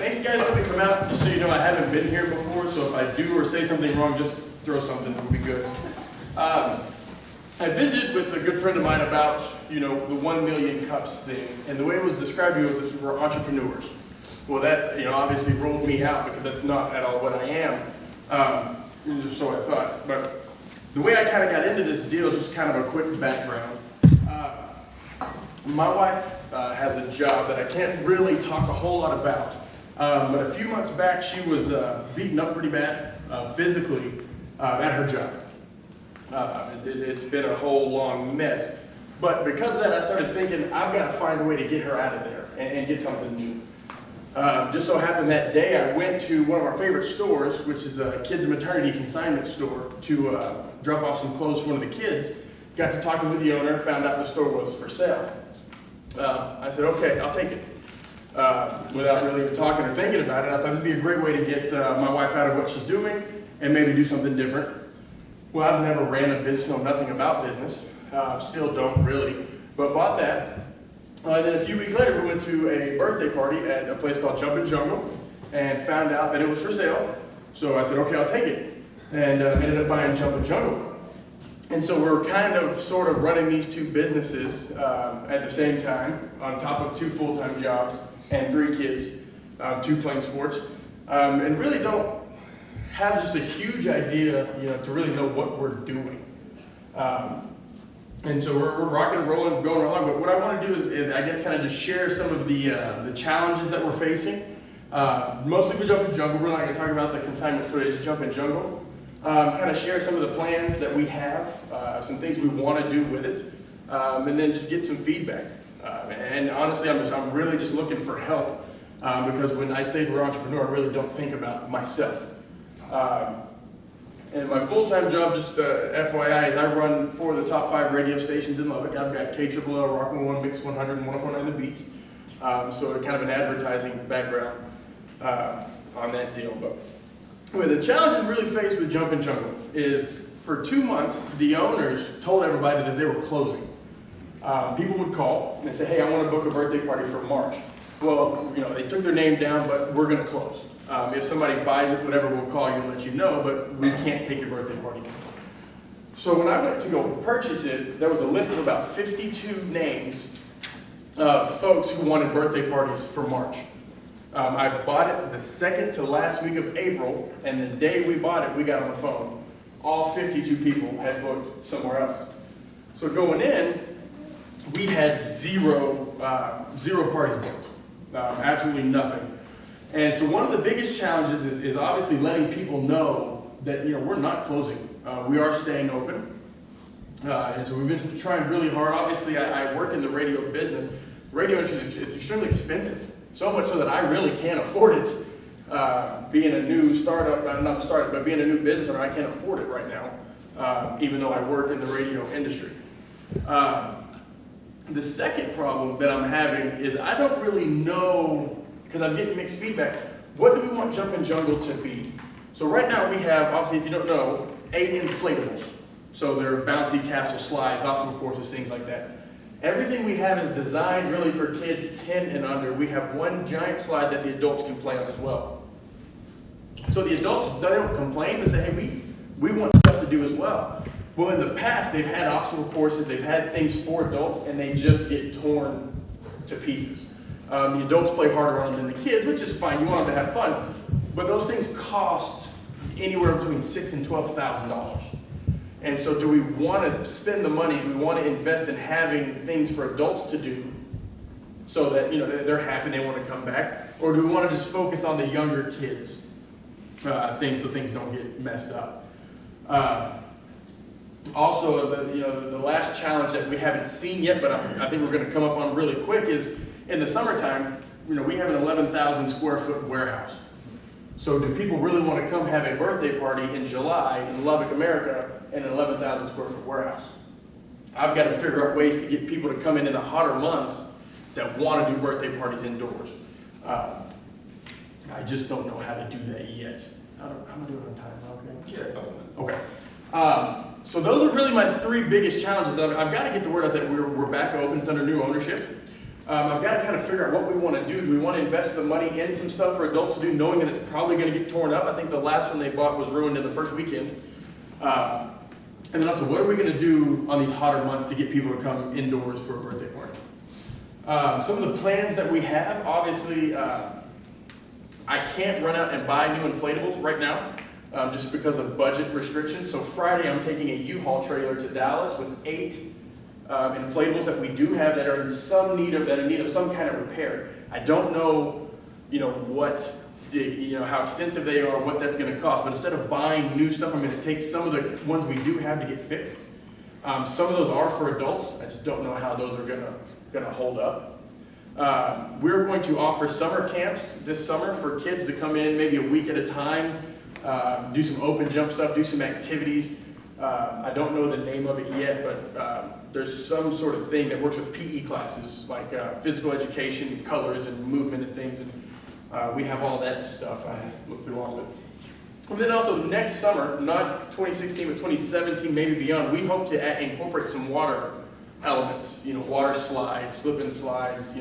thanks guys. Let me come out. Just so you know, I haven't been here before, so if I do or say something wrong, just throw something. It'll be good. I visited with a good friend of mine about, the 1 million cups thing, and the way it was described to me was that we're entrepreneurs. Well, that, obviously rolled me out because that's not at all what I am. So I thought, but the way I kind of got into this deal, just kind of a quick background. My wife has a job that I can't really talk a whole lot about. But a few months back, she was beaten up pretty bad physically at her job. It's been a whole long mess. But because of that, I started thinking, I've got to find a way to get her out of there and get something new. Just so happened that day, I went to one of our favorite stores, which is a kids' maternity consignment store, to drop off some clothes for one of the kids. Got to talking with the owner, found out the store was for sale. I said, okay, I'll take it. Without really even talking or thinking about it, I thought this would be a great way to get my wife out of what she's doing and maybe do something different. Well, I've never ran a business, know nothing about business, still don't really, but bought that. And then a few weeks later, we went to a birthday party at a place called Jumpin' Jungle and found out that it was for sale. So I said, okay, I'll take it. And ended up buying Jumpin' Jungle. And so we're kind of sort of running these two businesses at the same time, on top of 2 full-time jobs and 3 kids, 2 playing sports, and really don't have just a huge idea, to really know what we're doing. And so we're rocking and rolling, going along. But what I want to do is I guess, kind of just share some of the challenges that we're facing. Mostly with Jumpin' Jungle. We're not going to talk about the consignment footage, Jumpin' Jungle. Kind of share some of the plans that we have, some things we want to do with it, and then just get some feedback. And honestly, I'm really just looking for help, because when I say we're entrepreneur, I really don't think about myself. And my full-time job, just FYI, is I run 4 of the top 5 radio stations in Lubbock. I've got KLLL, Rock 101, Mix 100, and 104.9 The Beat. So kind of an advertising background on that deal. But anyway, the challenge we really faced with Jumpin' Jungle is for 2 months, the owners told everybody that they were closing. People would call and say, hey, I want to book a birthday party for March. Well, they took their name down, but we're going to close. If somebody buys it, whatever, we'll call you and let you know, but we can't take your birthday party. So when I went to go purchase it, there was a list of about 52 names of folks who wanted birthday parties for March. I bought it the second to last week of April, and the day we bought it, we got on the phone. All 52 people had booked somewhere else. So going in, we had zero parties booked, absolutely nothing. And so one of the biggest challenges is obviously letting people know that we're not closing. We are staying open. And so we've been trying really hard. Obviously, I work in the radio business. Radio industry, it's extremely expensive. So much so that I really can't afford it. Being a new startup, not a startup, but being a new business owner, I can't afford it right now, even though I work in the radio industry. The second problem that I'm having is I don't really know, because I'm getting mixed feedback, what do we want Jumpin' Jungle to be? So right now we have, obviously if you don't know, 8 inflatables. So they're bouncy castle slides, obstacle courses, things like that. Everything we have is designed really for kids 10 and under. We have 1 giant slide that the adults can play on as well. So the adults, they don't complain, but say, hey, we want stuff to do as well. Well, in the past, they've had obstacle courses, they've had things for adults, and they just get torn to pieces. The adults play harder on them than the kids, which is fine. You want them to have fun. But those things cost anywhere between $6,000 and $12,000. And so do we want to spend the money? Do we want to invest in having things for adults to do so that they're happy, they want to come back? Or do we want to just focus on the younger kids things so things don't get messed up? Also, the last challenge that we haven't seen yet, but I think we're going to come up on really quick is in the summertime, we have an 11,000 square foot warehouse. So do people really want to come have a birthday party in July in Lubbock, America, in an 11,000 square foot warehouse? I've got to figure out ways to get people to come in the hotter months that want to do birthday parties indoors. I just don't know how to do that yet. How am I doing on time? Okay. Yeah. Okay. So those are really my 3 biggest challenges. I've got to get the word out that we're back open. It's under new ownership. I've got to kind of figure out what we want to do. Do we want to invest the money in some stuff for adults to do, knowing that it's probably going to get torn up? I think the last one they bought was ruined in the first weekend. And then also, what are we going to do on these hotter months to get people to come indoors for a birthday party? Some of the plans that we have, obviously, I can't run out and buy new inflatables right now, just because of budget restrictions. So Friday, I'm taking a U-Haul trailer to Dallas with 8 inflatables that we do have that are in some need of some kind of repair. I don't know, how extensive they are, what that's going to cost. But instead of buying new stuff, I'm going to take some of the ones we do have to get fixed. Some of those are for adults. I just don't know how those are going to hold up. We're going to offer summer camps this summer for kids to come in maybe a week at a time, do some open jump stuff, do some activities. I don't know the name of it yet, but there's some sort of thing that works with PE classes, like physical education, colors, and movement and things. And we have all that stuff. I looked through all of it. And then also next summer, not 2016, but 2017, maybe beyond, we hope to incorporate some water elements. Water slides, slip and slides,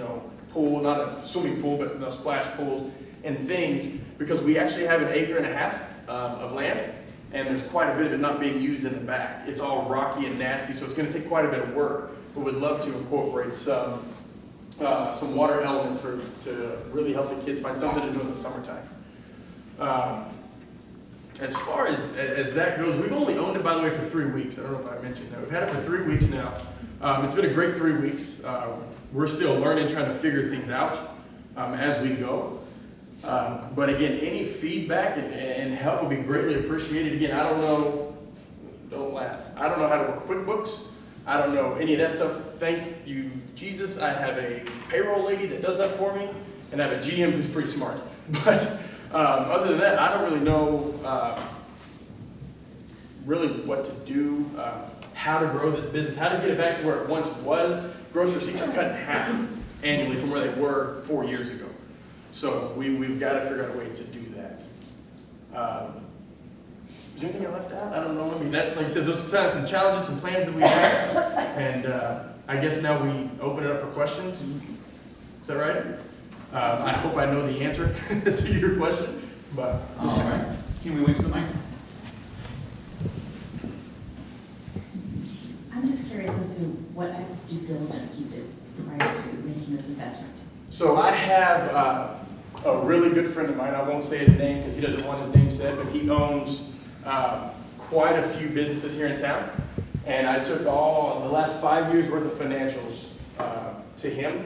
pool, not a swimming pool, but splash pools and things, because we actually have 1.5 acres of land. And there's quite a bit of it not being used in the back. It's all rocky and nasty, so it's going to take quite a bit of work. But we'd love to incorporate some water elements to really help the kids find something to do in the summertime. As far as that goes, we've only owned it, by the way, for 3 weeks. I don't know if I mentioned that. We've had it for 3 weeks now. It's been a great 3 weeks. We're still learning, trying to figure things out as we go. But again, any feedback and help would be greatly appreciated. Again, I don't know, don't laugh. I don't know how to work QuickBooks. I don't know any of that stuff. Thank you, Jesus. I have a payroll lady that does that for me, and I have a GM who's pretty smart. But other than that, I don't really know really what to do, how to grow this business, how to get it back to where it once was. Gross receipts are cut in half annually from where they were 4 years ago. So we've got to figure out a way to do that. Is there anything I left out? I don't know. I mean, that's, like I said, those are some challenges, some plans that we have. And I guess now we open it up for questions. Is that right? I hope I know the answer to your question. But all right. Can we wait for the mic? I'm just curious as to what type of due diligence you did prior to making this investment. So I have a really good friend of mine. I won't say his name because he doesn't want his name said, but he owns quite a few businesses here in town. And I took all the last 5 years worth of financials to him.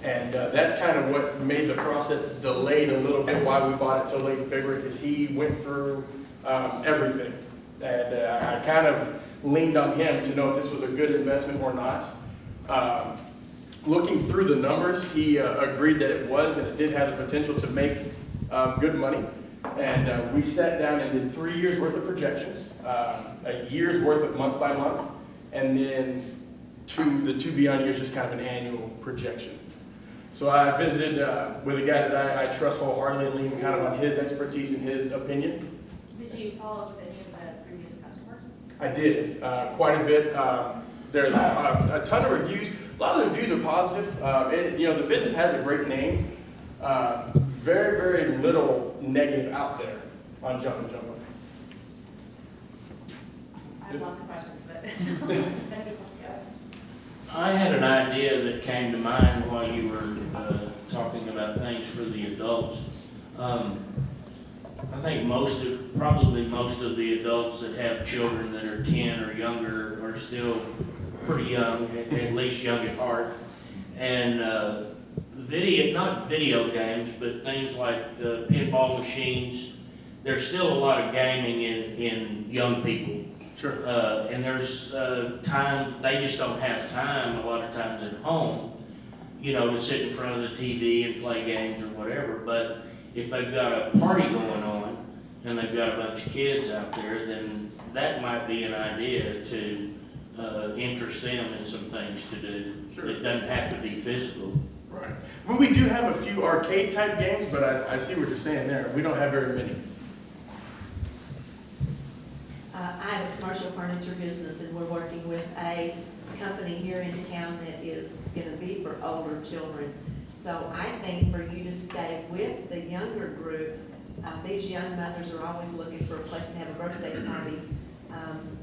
And that's kind of what made the process delayed a little bit, why we bought it so late in February, because he went through everything. And I kind of leaned on him to know if this was a good investment or not. Looking through the numbers, he agreed that it was, and it did have the potential to make good money. And we sat down and did 3 years worth of projections, a year's worth of month by month, and then the two beyond years, just kind of an annual projection. So I visited with a guy that I trust wholeheartedly and lean kind of on his expertise and his opinion. Did you follow up with any of the previous customers? I did, quite a bit. There's a ton of reviews. A lot of the reviews are positive. The business has a great name. Very, very little negative out there on Jumpin' Jumbo. I have lots of questions, but let's go. I had an idea that came to mind while you were talking about things for the adults. I think probably most of the adults that have children that are 10 or younger are still pretty young, at least young at heart. And not video games, but things like pinball machines. There's still a lot of gaming in young people. Sure. And there's times they just don't have time a lot of times at home, to sit in front of the TV and play games or whatever. But if they've got a party going on and they've got a bunch of kids out there, then that might be an idea to interest them in some things to do. Sure. It doesn't have to be physical. Right. Well, we do have a few arcade type games, but I see what you're saying there. We don't have very many. I have a commercial furniture business, and we're working with a company here in town that is gonna be for older children. So I think for you to stay with the younger group, these young mothers are always looking for a place to have a birthday party.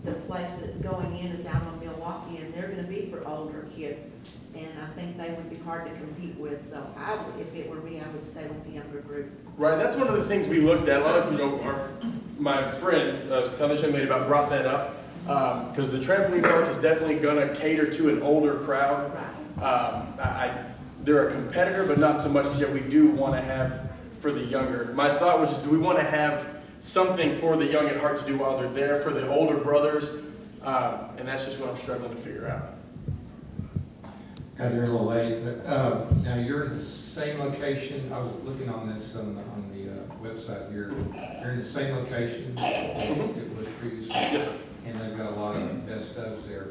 The place that's going in is out on Milwaukee, and they're gonna be for older kids. And I think they would be hard to compete with, so I would, if it were me, I would stay with the younger group. Right, that's one of the things we looked at. A lot of, my friend, this young lady brought that up, because the trampoline park is definitely gonna cater to an older crowd. Right. They're a competitor, but not so much as yet we do want to have for the younger. My thought was, do we want to have something for the young at heart to do while they're there for the older brothers? And that's just what I'm struggling to figure out. Got here a little late, but now you're in the same location. I was looking on this on the website here. You're in the same location as it was previously. Yes, sir. And they've got a lot of best ofs there.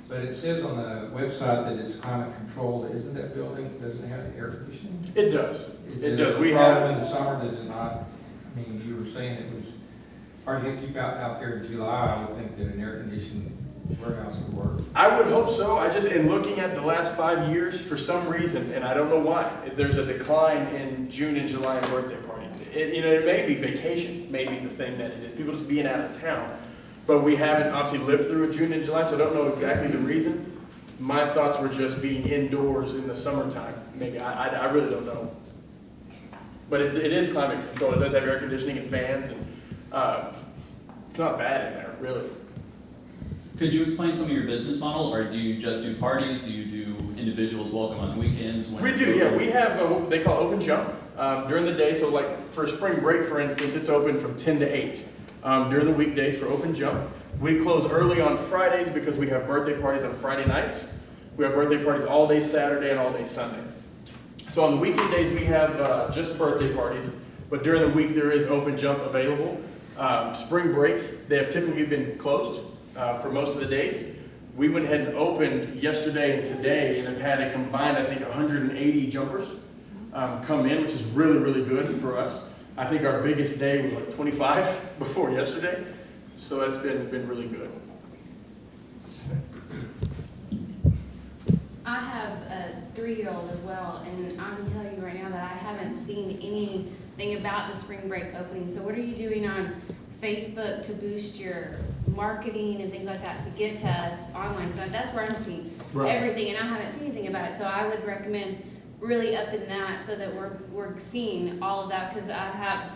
But it says on the website that it's climate controlled. Isn't that building, doesn't it have air conditioning? It does. Is It it does. a We problem have, in the summer, does it not? I mean, you were saying it was hard to keep out there in July. I would think that an air conditioned warehouse would work. I would hope so. In looking at the last 5 years, for some reason, and I don't know why, there's a decline in June and July in birthday parties. It may be vacation, maybe the thing that it is, people just being out of town. But we haven't obviously lived through a June and July, so I don't know exactly the reason. My thoughts were just being indoors in the summertime. Maybe, I really don't know. But it is climate controlled. It does have air conditioning and fans, and it's not bad in there, really. Could you explain some of your business model, or do you just do parties? Do you do individuals welcome on the weekends? We do, yeah. We have what they call open jump during the day. So like for spring break, for instance, it's open from 10 to 8. During the weekdays for open jump. We close early on Fridays because we have birthday parties on Friday nights. We have birthday parties all day Saturday and all day Sunday. So on the weekend days we have just birthday parties, but during the week there is open jump available. Spring break, they have typically been closed for most of the days. We went ahead and opened yesterday and today and have had a combined, I think, 180 jumpers come in, which is really, really good for us. I think our biggest day was like 25 before yesterday, so that's been really good. I have a 3-year-old as well, and I'm gonna tell you right now that I haven't seen anything about the spring break opening. So what are you doing on Facebook to boost your marketing and things like that to get to us online? So that's where I'm seeing everything, and I haven't seen anything about it. So I would recommend really up in that so that we're seeing all of that, because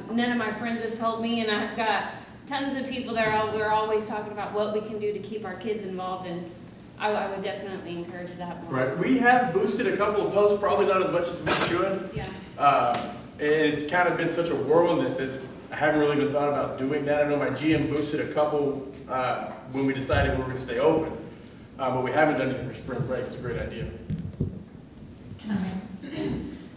none of my friends have told me, and I've got tons of people that we're always talking about what we can do to keep our kids involved, and I would definitely encourage that more. Right, we have boosted a couple of posts, probably not as much as we should. Yeah. And it's kind of been such a whirlwind that I haven't really even thought about doing that. I know my GM boosted a couple when we decided we were going to stay open, but we haven't done anything for spring break. It's a great idea.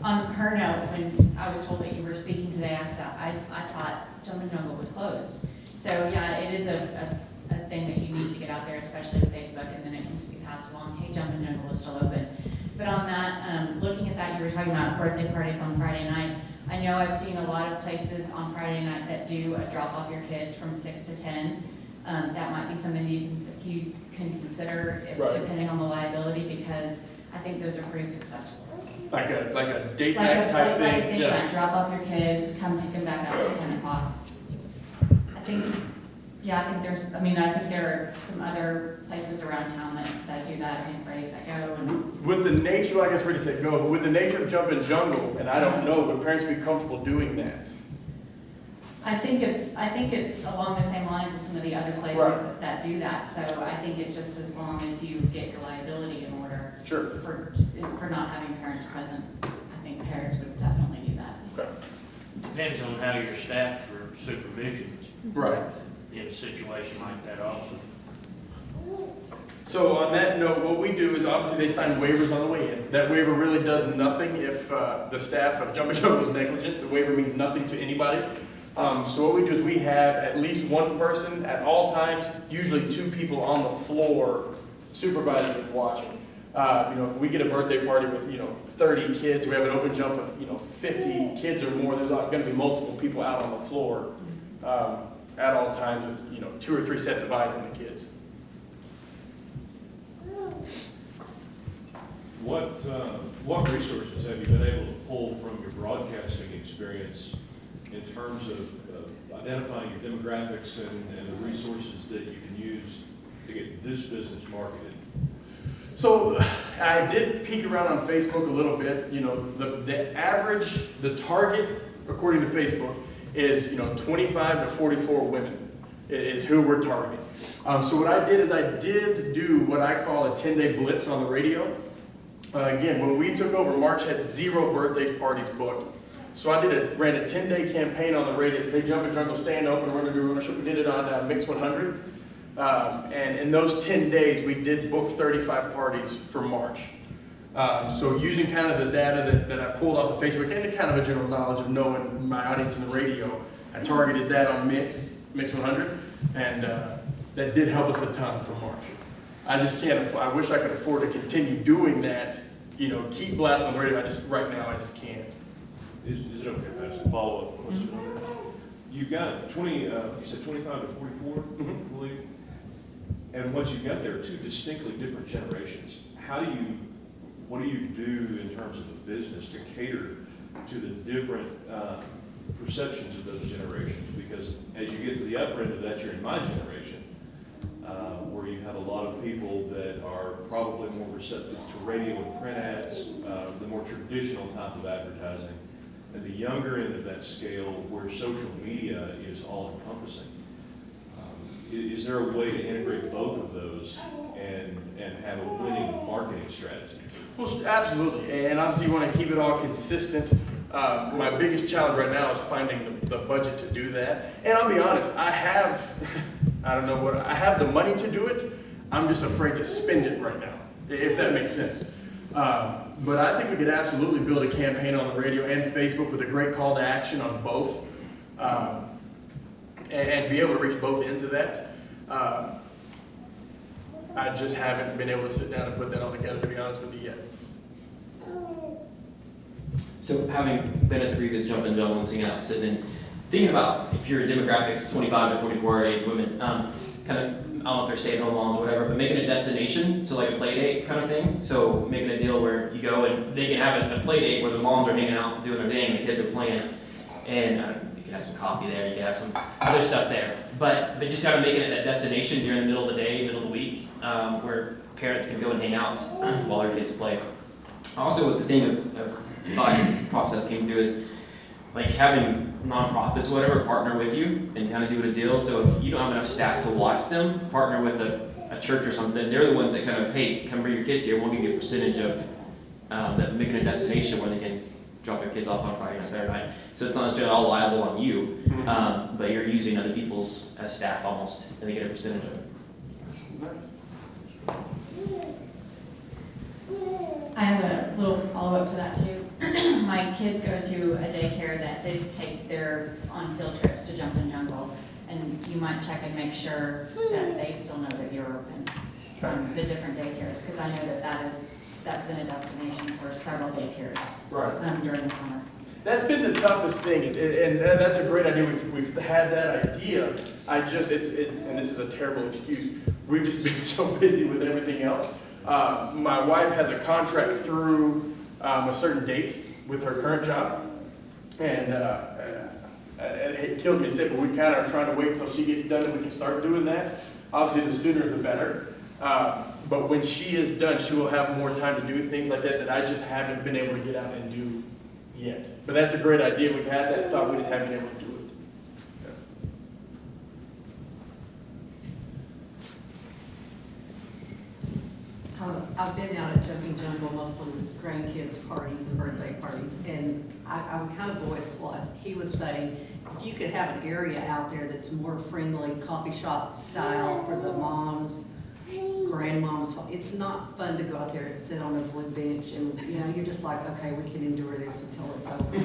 On her note, when I was told that you were speaking today, I thought Jumpin' Jungle was closed. So yeah, it is a thing that you need to get out there, especially with Facebook, and then it needs to be passed along. Hey, Jumpin' Jungle is still open. But on that, looking at that, you were talking about birthday parties on Friday night. I know I've seen a lot of places on Friday night that do a drop off your kids from 6 to 10. That might be something you can consider, depending on the liability, because I think those are pretty successful. Like a date night type thing. Like a date night, drop off your kids, come pick them back up at 10 o'clock. I think there are some other places around town that do that. I think Ready, Set, Go. And with the nature, well, I guess Ready, Set, Go, but with the nature of Jumpin' Jungle, and I don't know, would parents be comfortable doing that? I think it's along the same lines as some of the other places that do that. So I think it's just as long as you get your liability in order. Sure. For not having parents present, I think parents would definitely do that. Okay. Depends on how you're staffed for supervision. Right. In a situation like that also. So on that note, what we do is obviously they sign waivers on the way in. That waiver really does nothing if the staff of Jumpin' Jungle is negligent. The waiver means nothing to anybody. So what we do is we have at least one person at all times, usually 2 people on the floor supervising and watching. If we get a birthday party with 30 kids, we have an open jump of 50 kids or more. There's going to be multiple people out on the floor. at all times with, 2 or 3 sets of eyes on the kids. What resources have you been able to pull from your broadcasting experience in terms of identifying your demographics and the resources that you can use to get this business marketed? So I did peek around on Facebook a little bit. The target, according to Facebook, is 25 to 44 women is who we're targeting. So what I did is I did do what I call a 10-day blitz on the radio. Again, when we took over, March had 0 birthday parties booked. So I ran a 10-day campaign on the radio. They Jump and Jungle, Stand Open, Run to New Ownership. We did it on Mix 100. And in those 10 days, we did book 35 parties for March. So using kind of the data that I pulled off of Facebook and kind of a general knowledge of knowing my audience in the radio, I targeted that on Mix 100, and that did help us a ton for March. I just can't, I wish I could afford to continue doing that, keep blasting on the radio. Right now, I just can't. Is it okay if I ask a follow-up question on that? You've got 20, you said 25 to 44, I believe? And what you've got there are 2 distinctly different generations. What do you do in terms of the business to cater to the different perceptions of those generations? Because as you get to the upper end of that, you're in my generation, where you have a lot of people that are probably more receptive to radio and print ads, the more traditional type of advertising, and the younger end of that scale where social media is all encompassing. Is there a way to integrate both of those and have a winning marketing strategy? Well, absolutely, and obviously you want to keep it all consistent. My biggest challenge right now is finding the budget to do that. And I'll be honest, I have the money to do it. I'm just afraid to spend it right now, if that makes sense. But I think we could absolutely build a campaign on the radio and Facebook with a great call to action on both, and be able to reach both ends of that. I just haven't been able to sit down and put that all together, to be honest with you, yet. So having been at the previous Jump and Jungle and seeing out, sitting in, thinking about if your demographics 25 to 44 age women, kind of, I don't know if they're stay-at-home moms or whatever, but making a destination, so like a play date kind of thing. So making a deal where you go and they can have a play date where the moms are hanging out doing their thing, the kids are playing, and you can have some coffee there, you can have some other stuff there. But just kind of making it that destination during the middle of the day, middle of the week, where parents can go and hang out while their kids play. Also, with the thing of thought process came through is like having nonprofits, whatever, partner with you and kind of do a deal. So if you don't have enough staff to watch them, partner with a church or something. They're the ones that kind of, hey, come bring your kids here. We'll give you a percentage of that, making a destination where they can drop their kids off on Friday and Saturday night. So it's not necessarily all liable on you, but you're using other people's as staff almost, and they get a percentage of it. I have a little follow-up to that too. My kids go to a daycare that did take their on field trips to Jump and Jungle, and you might check and make sure that they still know that you're open from the different daycares, because I know that's been a destination for several daycares during the summer. That's been the toughest thing, and that's a great idea. We've had that idea. And this is a terrible excuse. We've just been so busy with everything else. My wife has a contract through a certain date with her current job, and it kills me to say, but we kind of are trying to wait until she gets done and we can start doing that. Obviously, the sooner the better. But when she is done, she will have more time to do things like that I just haven't been able to get out and do yet. But that's a great idea. We've had that thought, we just haven't been able to do it. I've been out at Jumping Jungle mostly with grandkids' parties and birthday parties, and I would kind of voice what he was saying. If you could have an area out there that's more friendly, coffee shop style for the moms, grandmoms, it's not fun to go out there and sit on a blue bench and, you're just like, okay, we can endure this until it's over.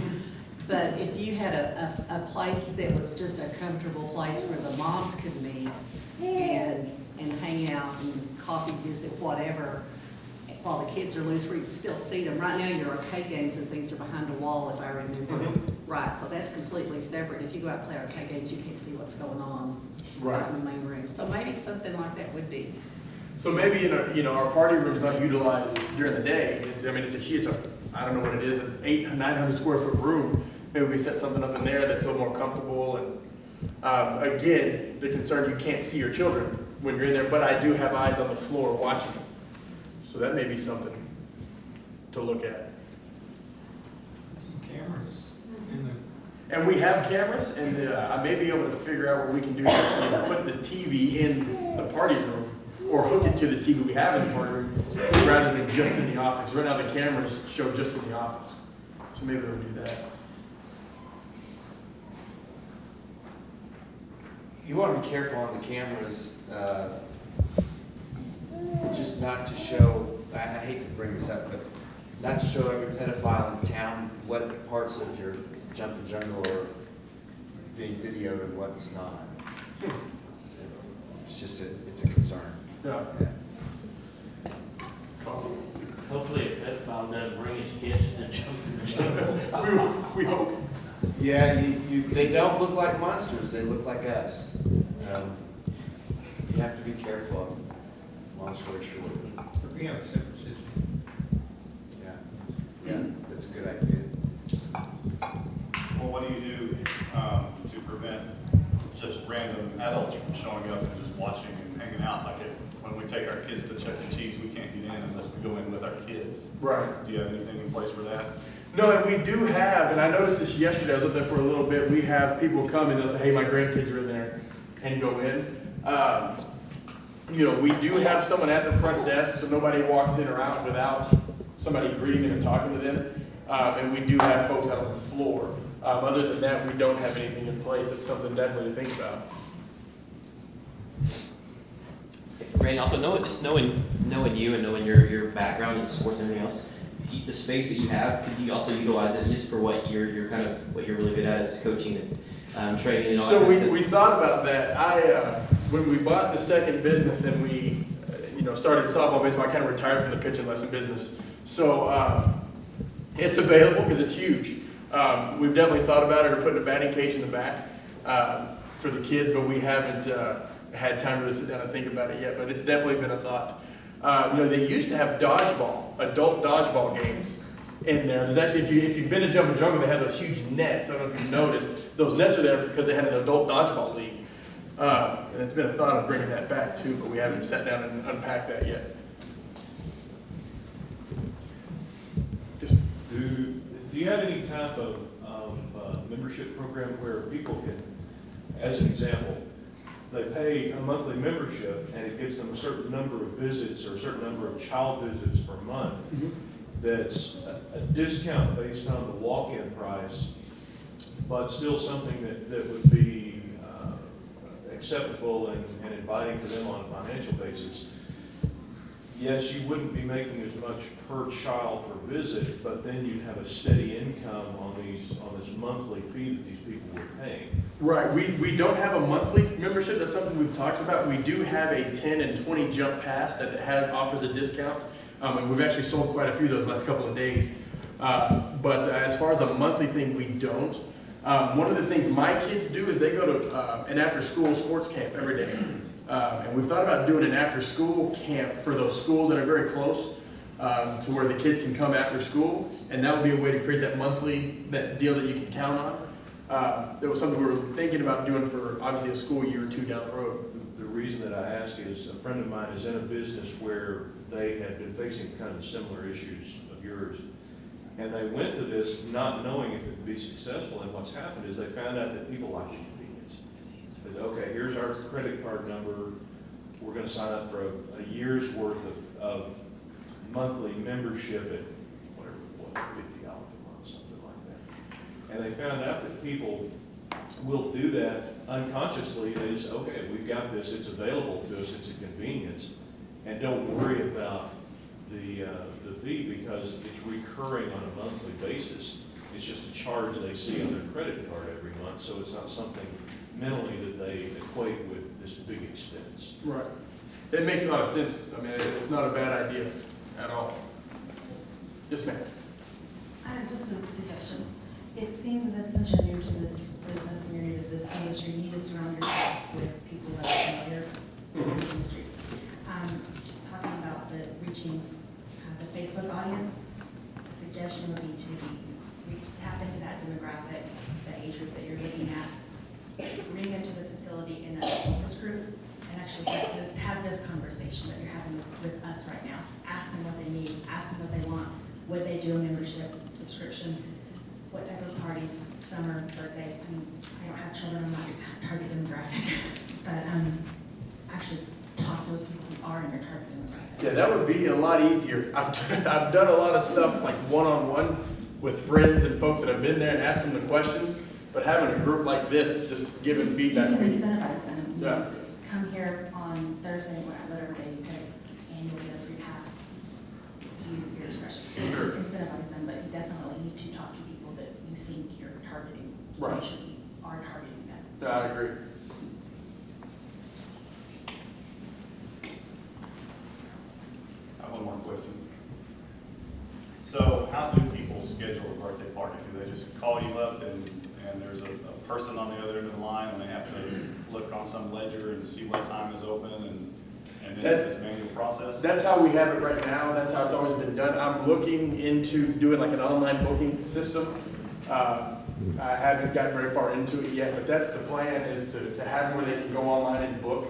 But if you had a place that was just a comfortable place where the moms could meet and hang out and coffee visit, whatever, while the kids are loose, where you can still see them. Right now, your arcade games and things are behind a wall, if I remember. Right, so that's completely separate. If you go out and play arcade games, you can't see what's going on Right. out in the main room. So maybe something like that would be. So maybe, our party room's not utilized during the day. It's a huge, I don't know what it is, an 900 square foot room. Maybe we set something up in there that's a little more comfortable. And again, the concern, you can't see your children when you're in there, but I do have eyes on the floor watching them. So that may be something to look at. Some cameras in the. And we have cameras, and I may be able to figure out what we can do to put the TV in the party room, or hook it to the TV we have in the party room, rather than just in the office. Right now, the cameras show just in the office, so maybe we'll do that. You want to be careful on the cameras, just not to show, I hate to bring this up, but not to show every pedophile in town what parts of your jumping jungle are being videoed and what's not. It's just it's a concern. Yeah. Yeah. Hopefully a pedophile doesn't bring his kids to jump in the jungle. We hope. Yeah, they don't look like monsters, they look like us. You have to be careful, long story short. We have a separate system. Yeah, that's a good idea. Well, what do you do to prevent just random adults from showing up and just watching and hanging out? Like when we take our kids to Chuck E. Cheese, we can't get in unless we go in with our kids. Right. Do you have anything in place for that? No, and we do have, and I noticed this yesterday, I was up there for a little bit, we have people come and they'll say, hey, my grandkids are in there, and go in. We do have someone at the front desk, so nobody walks in or out without somebody greeting them and talking to them. And we do have folks out on the floor. Other than that, we don't have anything in place. It's something definitely to think about. Randy, also knowing you and knowing your background in sports and everything else, the space that you have, could you also utilize it just for what you're really good at is coaching and training and all So that kind of we thought about that. When we bought the second business and we started softball, baseball, I kind of retired from the pitching lesson business. So it's available because it's huge. We've definitely thought about it or putting a batting cage in the back for the kids, but we haven't had time to sit down and think about it yet. But it's definitely been a thought. They used to have adult dodgeball games in there. There's actually, if you've been to Jumpin' Jungle, they have those huge nets. I don't know if you've noticed. Those nets are there because they had an adult dodgeball league. And it's been a thought of bringing that back too, but we haven't sat down and unpacked that yet. Do you have any type of membership program where people can, as an example, they pay a monthly membership and it gives them a certain number of visits or a certain number of child visits per month? Mm-hmm. That's a discount based on the walk-in price, but still something that would be acceptable and inviting to them on a financial basis. Yes, you wouldn't be making as much per child per visit, but then you'd have a steady income on this monthly fee that these people were paying. Right, we don't have a monthly membership. That's something we've talked about. We do have a 10 and 20 jump pass that offers a discount. And we've actually sold quite a few of those last couple of days. But as far as a monthly thing, we don't. One of the things my kids do is they go to an after-school sports camp every day. And we've thought about doing an after-school camp for those schools that are very close to where the kids can come after school. And that would be a way to create that deal that you can count on. There was something we were thinking about doing for obviously a school year or two down the road. The reason that I ask is a friend of mine is in a business where they had been facing kind of similar issues of yours. And they went to this not knowing if it would be successful, and what's happened is they found out that people like the convenience. They said, okay, here's our credit card number, we're gonna sign up for a year's worth of monthly membership at whatever it was, $50 a month, something like that. And they found out that people will do that unconsciously. They just, okay, we've got this, it's available to us, it's a convenience, and don't worry about the fee because it's recurring on a monthly basis. It's just a charge they see on their credit card every month, so it's not something mentally that they equate with this big expense. Right. It makes a lot of sense. I mean, it's not a bad idea at all. Yes, ma'am. I have just a suggestion. It seems as if since you're new to this business, and you're new to this industry, you need to surround yourself with people that are familiar with the industry. Talking about reaching the Facebook audience, the suggestion would be to tap into that demographic, the age group that you're looking at, bring them to the facility in a focus group, and actually have this conversation that you're having with us right now. Ask them what they need, ask them what they want, would they do a membership, subscription, what type of parties, summer, birthday. I mean, I don't have children, I'm not your target demographic, but actually talk to those people who are in your target demographic. Yeah, that would be a lot easier. I've done a lot of stuff like one-on-one with friends and folks that have been there and asked them the questions, but having a group like this, just giving feedback. You can incentivize them. Yeah. Come here on Thursday, whatever day you pick, and you'll get a free pass to use your discretion. Sure. Incentivize them, but you definitely need to talk to people that you think you're targeting. So Right. you should be are targeting them. Yeah, I agree. I have one more question. So how do people schedule a birthday party? Do they just call you up and there's a person on the other end of the line and they have to look on some ledger and see what time is open and then it's this manual process? That's how we have it right now. That's how it's always been done. I'm looking into doing like an online booking system. I haven't gotten very far into it yet, but that's the plan, is to have where they can go online and book.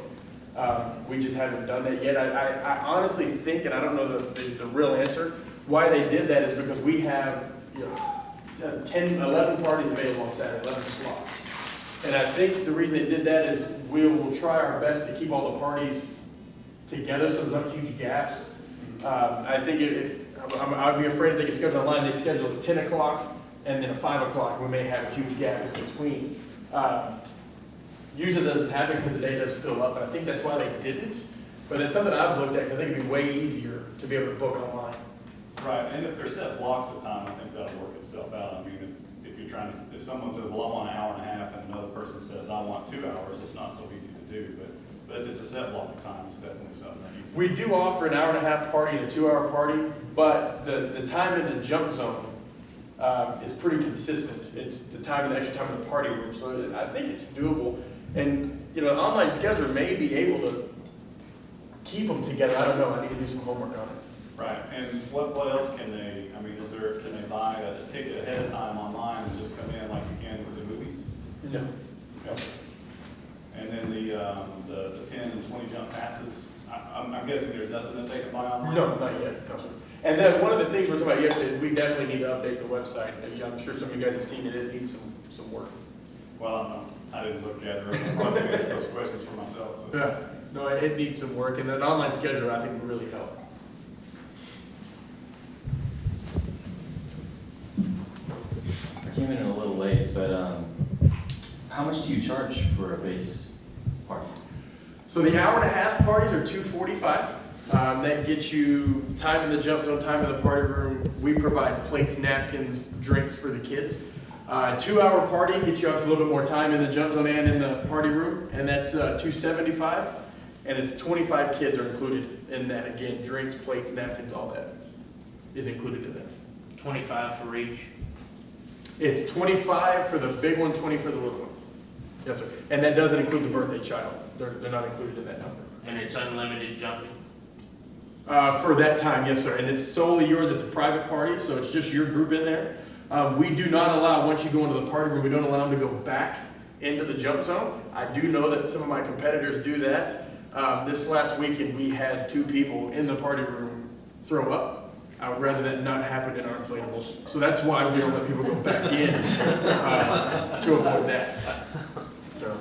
We just haven't done that yet. I honestly think, and I don't know the real answer, why they did that is because we have 10, 11 parties available on Saturday, 11 slots. And I think the reason they did that is we will try our best to keep all the parties together so there's not huge gaps. I think I'd be afraid if they could schedule online, they'd schedule at 10 o'clock and then at 5 o'clock, we may have a huge gap in between. Usually it doesn't happen because the day does fill up, but I think that's why they didn't. But it's something I've looked at because I think it'd be way easier to be able to book online. Right, and if they're set blocks of time, I think that'll work itself out. I mean, if you're trying to, if someone says, well, I want an hour and a half, and another person says, I want 2 hours, it's not so easy to do. But if it's a set block of time, it's definitely something that you can. We do offer an hour and a half party and a 2-hour party, but the time in the jump zone is pretty consistent. It's the time and the extra time in the party room, so I think it's doable. And, an online scheduler may be able to keep them together. I don't know, I need to do some homework on it. Right, and what else can they, I mean, can they buy a ticket ahead of time online and just come in like you can with the movies? No. Okay. And then the 10 and 20 jump passes, I'm guessing there's nothing that they can buy online? No, not yet. No. And then one of the things we were talking about yesterday, we definitely need to update the website. I'm sure some of you guys have seen it. It needs some work. Well, I didn't look at it, or I'm probably going to ask those questions for myself. So. Yeah. No, it needs some work, and an online scheduler I think would really help. I came in a little late, but how much do you charge for a base party? So the hour and a half parties are $245. That gets you time in the jump zone, time in the party room. We provide plates, napkins, drinks for the kids. 2-hour party gets you obviously a little bit more time in the jump zone and in the party room, and that's $275. And it's 25 kids are included in that. Again, drinks, plates, napkins, all that is included in that. 25 for each? It's 25 for the big one, 20 for the little one. Yes, sir. And that doesn't include the birthday child. They're not included in that number. And it's unlimited jumping? For that time, yes, sir. And it's solely yours. It's a private party, so it's just your group in there. We do not allow, once you go into the party room, we don't allow them to go back into the jump zone. I do know that some of my competitors do that. This last weekend, we had 2 people in the party room throw up. I would rather that not happen in our inflatables. So that's why we don't let people go back in to avoid that. So.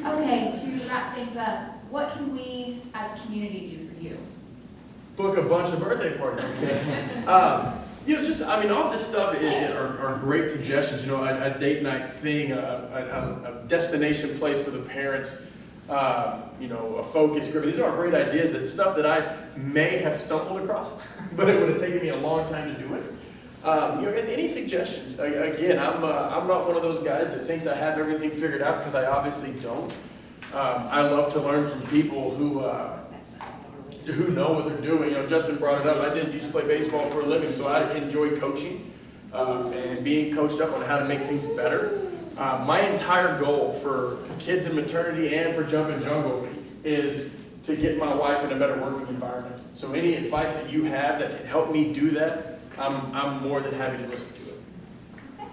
Okay, to wrap things up, what can we as a community do for you? Book a bunch of birthday parties, okay? All this stuff are great suggestions. A date night thing, a destination place for the parents, a focus group. These are great ideas, and stuff that I may have stumbled across, but it would have taken me a long time to do it. Any suggestions? Again, I'm not one of those guys that thinks I have everything figured out, because I obviously don't. I love to learn from people who know what they're doing. Justin brought it up. I did used to play baseball for a living, so I enjoy coaching. and being coached up on how to make things better. My entire goal for kids in maternity and for Jumpin' Jungle is to get my wife in a better working environment. So any advice that you have that can help me do that, I'm more than happy to listen to it. Okay.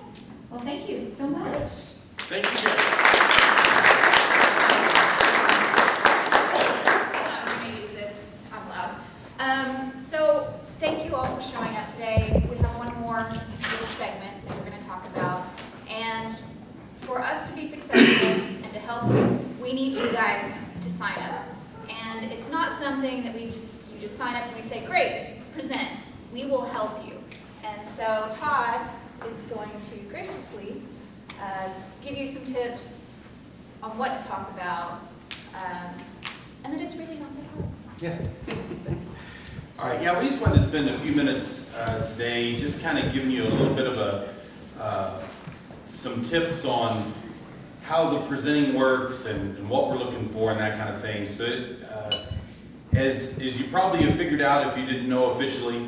Well, thank you so much. Thank you, guys. I'm going to use this out loud. So thank you all for showing up today. We have one more little segment that we're going to talk about. And for us to be successful and to help you, we need you guys to sign up. And it's not something that you just sign up and we say, great, present. We will help you. And so Todd is going to graciously give you some tips on what to talk about, and that it's really not that hard. Yeah. All right, yeah, we just wanted to spend a few minutes today just kind of giving you a little bit of some tips on how the presenting works and what we're looking for and that kind of thing. So as you probably have figured out if you didn't know officially,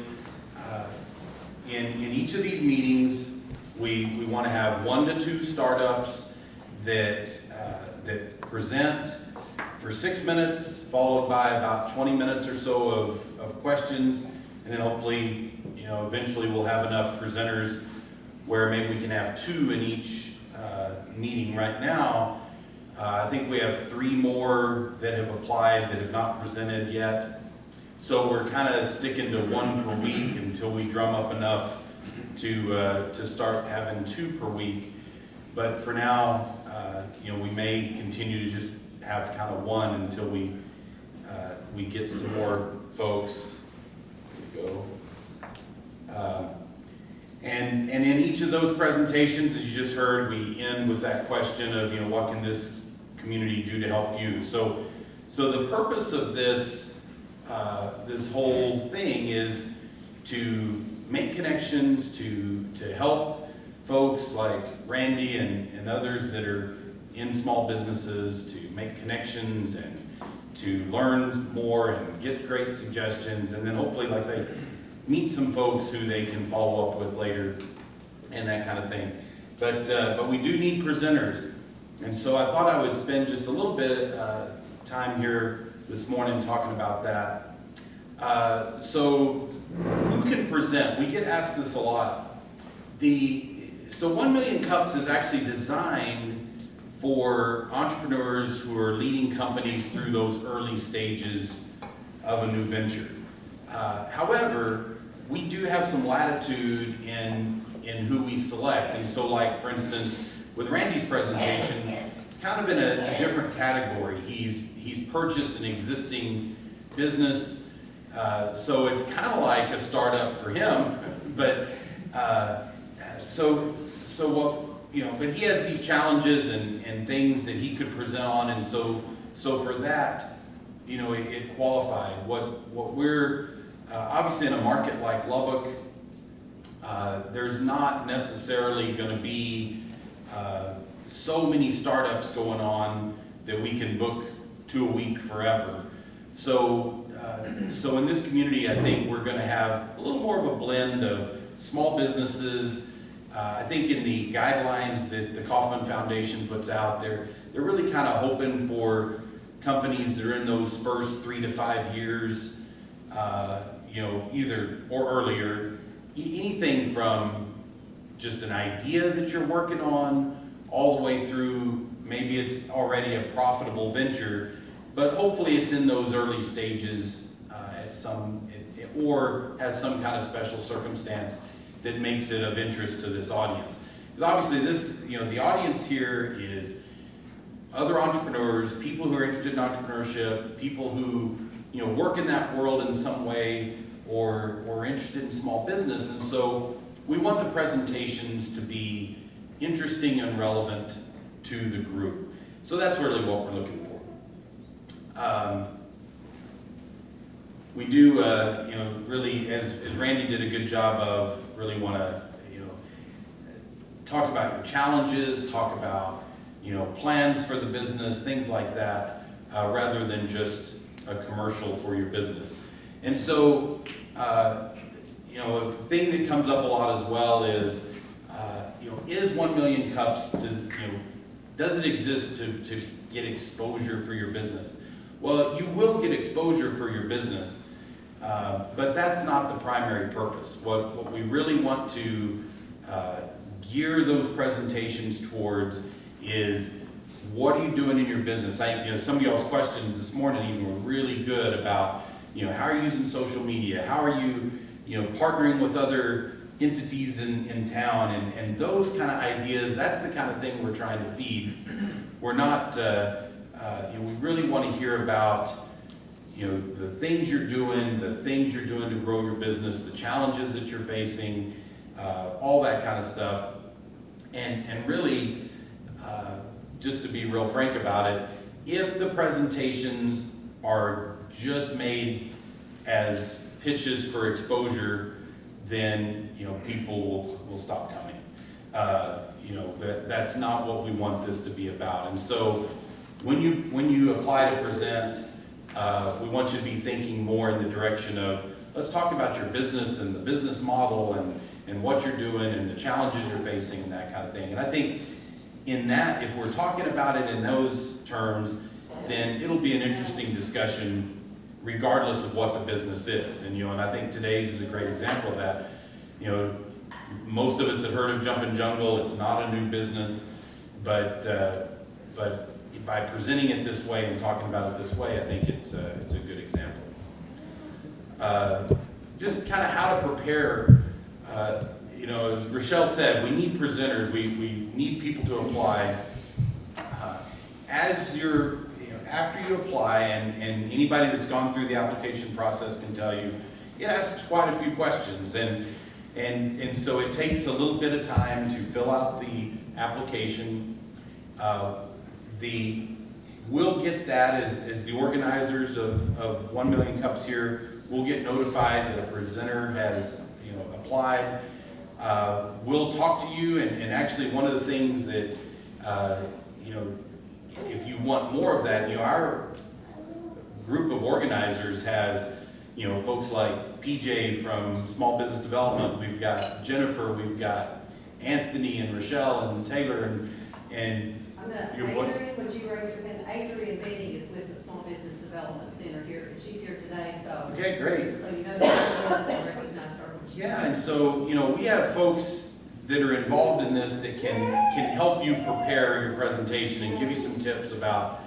in each of these meetings, we want to have 1 to 2 startups that present for 6 minutes, followed by about 20 minutes or so of questions, and then hopefully, eventually we'll have enough presenters where maybe we can have 2 in each meeting. Right now, I think we have 3 more that have applied that have not presented yet. So we're kind of sticking to 1 per week until we drum up enough to start having 2 per week. But for now, we may continue to just have kind of 1 until we get some more folks. There we go. And in each of those presentations, as you just heard, we end with that question of, what can this community do to help you? So the purpose of this whole thing is to make connections, to help folks like Randy and others that are in small businesses, to make connections and to learn more and get great suggestions, and then hopefully, like I say, meet some folks who they can follow up with later and that kind of thing. But we do need presenters. And so I thought I would spend just a little bit of time here this morning talking about that. So who can present? We get asked this a lot. So 1 Million Cups is actually designed for entrepreneurs who are leading companies through those early stages of a new venture. However, we do have some latitude in who we select. And so, like, for instance, with Randy's presentation, it's kind of in a different category. He's purchased an existing business, so it's kind of like a startup for him. But but he has these challenges and things that he could present on, and so for that, it qualified. What we're obviously in a market like Lubbock, there's not necessarily going to be so many startups going on that we can book 2 a week forever. So in this community, I think we're going to have a little more of a blend of small businesses. I think in the guidelines that the Kauffman Foundation puts out, they're really kind of hoping for companies that are in those first 3 to 5 years, either or earlier, anything from just an idea that you're working on all the way through maybe it's already a profitable venture, but hopefully it's in those early stages or has some kind of special circumstance that makes it of interest to this audience. Because obviously the audience here is other entrepreneurs, people who are interested in entrepreneurship, people who, work in that world in some way or are interested in small business. And so we want the presentations to be interesting and relevant to the group. So that's really what we're looking for. We do, really, as Randy did a good job of, really want to, talk about your challenges, talk about, plans for the business, things like that, rather than just a commercial for your business. And so, you know, a thing that comes up a lot as well is, you know, is 1 million cups, does it exist to get exposure for your business? Well, you will get exposure for your business, but that's not the primary purpose. What we really want to gear those presentations towards is, what are you doing in your business? Some of y'all's questions this morning even were really good about, how are you using social media? How are you, partnering with other entities in town, and those kind of ideas. That's the kind of thing we're trying to feed. We're not, we really want to hear about, the things you're doing to grow your business, the challenges that you're facing, all that kind of stuff. And really, just to be real frank about it, if the presentations are just made as pitches for exposure, then people will stop coming. That's not what we want this to be about. And so when you apply to present, we want you to be thinking more in the direction of, let's talk about your business and the business model and what you're doing and the challenges you're facing and that kind of thing. And I think in that, if we're talking about it in those terms, then it'll be an interesting discussion regardless of what the business is. And I think today's is a great example of that. Most of us have heard of Jumpin' Jungle. It's not a new business, but by presenting it this way and talking about it this way, I think it's a good example. Just kind of how to prepare. As Rochelle said, we need presenters. We need people to apply. After you apply, and anybody that's gone through the application process can tell you, it asks quite a few questions, and so it takes a little bit of time to fill out the application. We'll get that as the organizers of 1 Million Cups here. We'll get notified that a presenter has applied. We'll talk to you, and actually one of the things that if you want more of that, our group of organizers has folks like PJ from Small Business Development. We've got Jennifer, we've got Anthony and Rochelle and Taylor and Adrian, would you raise your hand? Adrian Benning is with the Small Business Development Center here, and she's here today, so. Okay, great. So I recognize her. Yeah, and so, we have folks that are involved in this that can help you prepare your presentation and give you some tips about,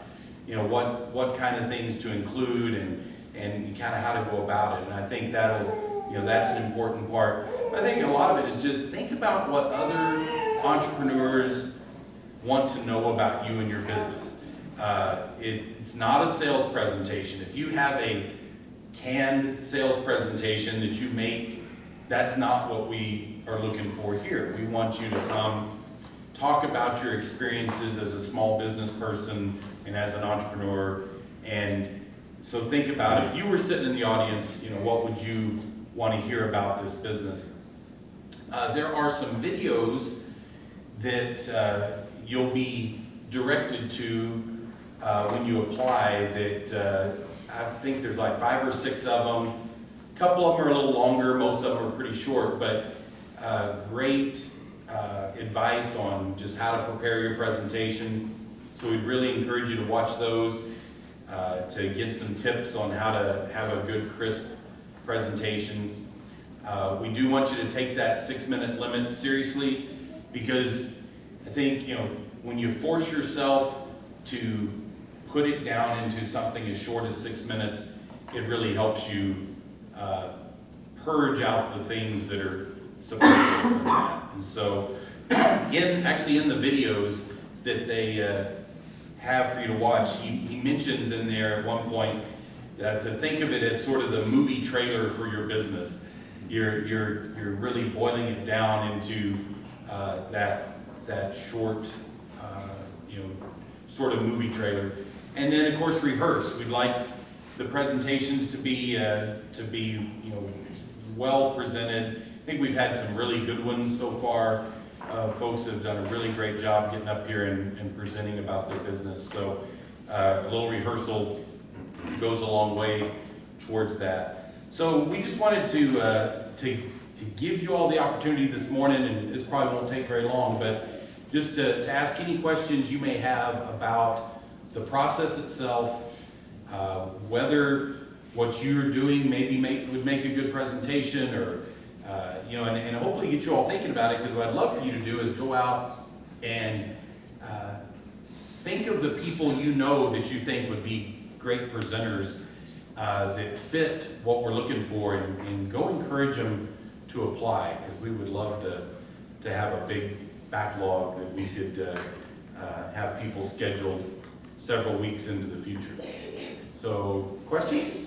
what kind of things to include and kind of how to go about it. And I think that'll, that's an important part. I think a lot of it is just think about what other entrepreneurs want to know about you and your business. It's not a sales presentation. If you have a canned sales presentation that you make, that's not what we are looking for here. We want you to come talk about your experiences as a small business person and as an entrepreneur. And so think about, if you were sitting in the audience, what would you want to hear about this business? There are some videos that you'll be directed to when you apply that I think there's like 5 or 6 of them. A couple of them are a little longer, most of them are pretty short, but great advice on just how to prepare your presentation. So we'd really encourage you to watch those to get some tips on how to have a good, crisp presentation. We do want you to take that 6-minute limit seriously, because I think, when you force yourself to put it down into something as short as 6 minutes, it really helps you purge out the things that are supposed to be in that. And so, actually in the videos that they have for you to watch, he mentions in there at one point to think of it as sort of the movie trailer for your business. You're really boiling it down into that short, sort of movie trailer. And then of course rehearse. We'd like the presentations to be well presented. I think we've had some really good ones so far. Folks have done a really great job getting up here and presenting about their business. So a little rehearsal goes a long way towards that. So we just wanted to give you all the opportunity this morning, and this probably won't take very long, but just to ask any questions you may have about the process itself, whether what you're doing maybe would make a good presentation, or and hopefully get you all thinking about it, because what I'd love for you to do is go out and think of the people you know that you think would be great presenters that fit what we're looking for, and go encourage them to apply, because we would love to have a big backlog that we could have people scheduled several weeks into the future. So, questions?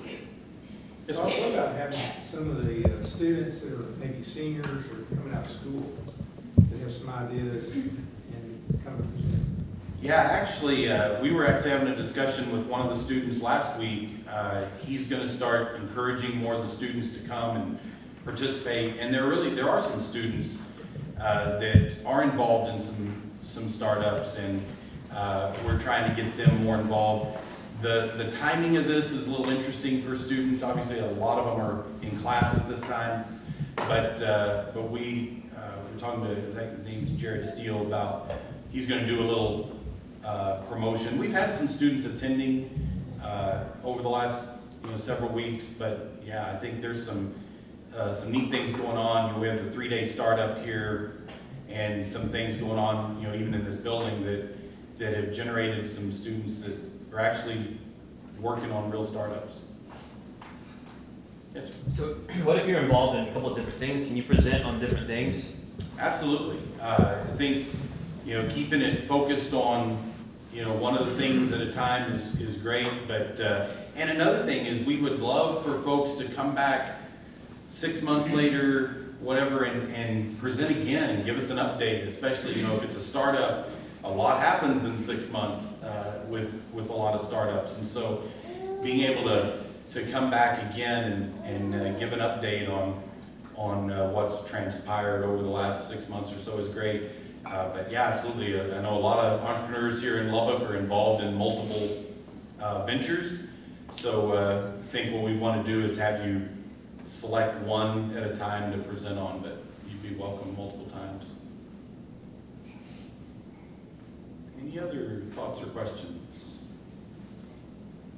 Yes, Talk about having some of the students that are maybe seniors or coming out of school that have some ideas and come and present. Yeah, actually, we were actually having a discussion with one of the students last week. He's going to start encouraging more of the students to come and participate, and there are some students that are involved in some startups, and we're trying to get them more involved. The timing of this is a little interesting for students. Obviously, a lot of them are in class at this time, but we're talking to, I think his name's Jared Steele, about he's going to do a little promotion. We've had some students attending over the last several weeks, but yeah, I think there's some neat things going on. We have the 3-day startup here, and some things going on, even in this building that have generated some students that are actually working on real startups. Yes. So, what if you're involved in a couple of different things? Can you present on different things? Absolutely. I think keeping it focused on one of the things at a time is great. But and another thing is, we would love for folks to come back 6 months later, whatever, and present again and give us an update. Especially if it's a startup, a lot happens in 6 months with a lot of startups, and so being able to come back again and give an update on what's transpired over the last 6 months or so is great. But yeah, absolutely. I know a lot of entrepreneurs here in Lubbock are involved in multiple ventures. So I think what we want to do is have you select one at a time to present on, but you'd be welcome multiple times. Any other thoughts or questions?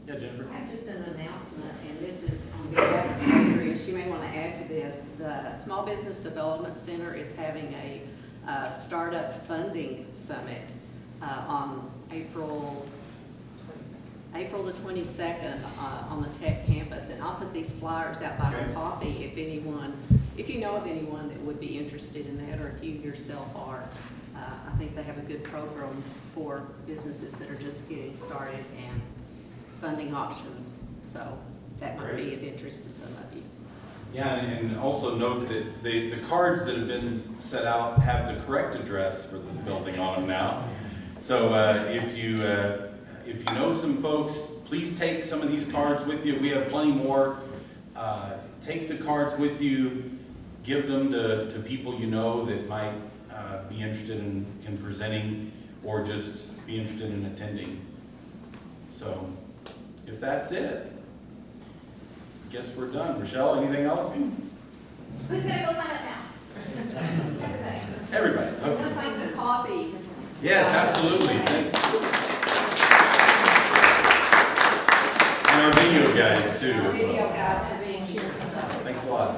Yeah, Jennifer? I have just an announcement, and this is on behalf of Adrian. She may want to add to this. The Small Business Development Center is having a startup funding summit on April the 22nd on the Tech campus, and I'll put these flyers out by the coffee if you know of anyone that would be interested in that, or if you yourself are. I think they have a good program for businesses that are just getting started and funding options, so that might be of interest to some of you. Yeah, and also note that the cards that have been set out have the correct address for this building on them now. So if you know some folks, please take some of these cards with you. We have plenty more. Take the cards with you, give them to people you know that might be interested in presenting, or just be interested in attending. So if that's it, I guess we're done. Rochelle, anything else? Who's gonna go sign up now? Everybody. Everybody. I want to thank the coffee. Yes, absolutely. Thanks. And our video guys too. Our video guys for being here. Thanks a lot.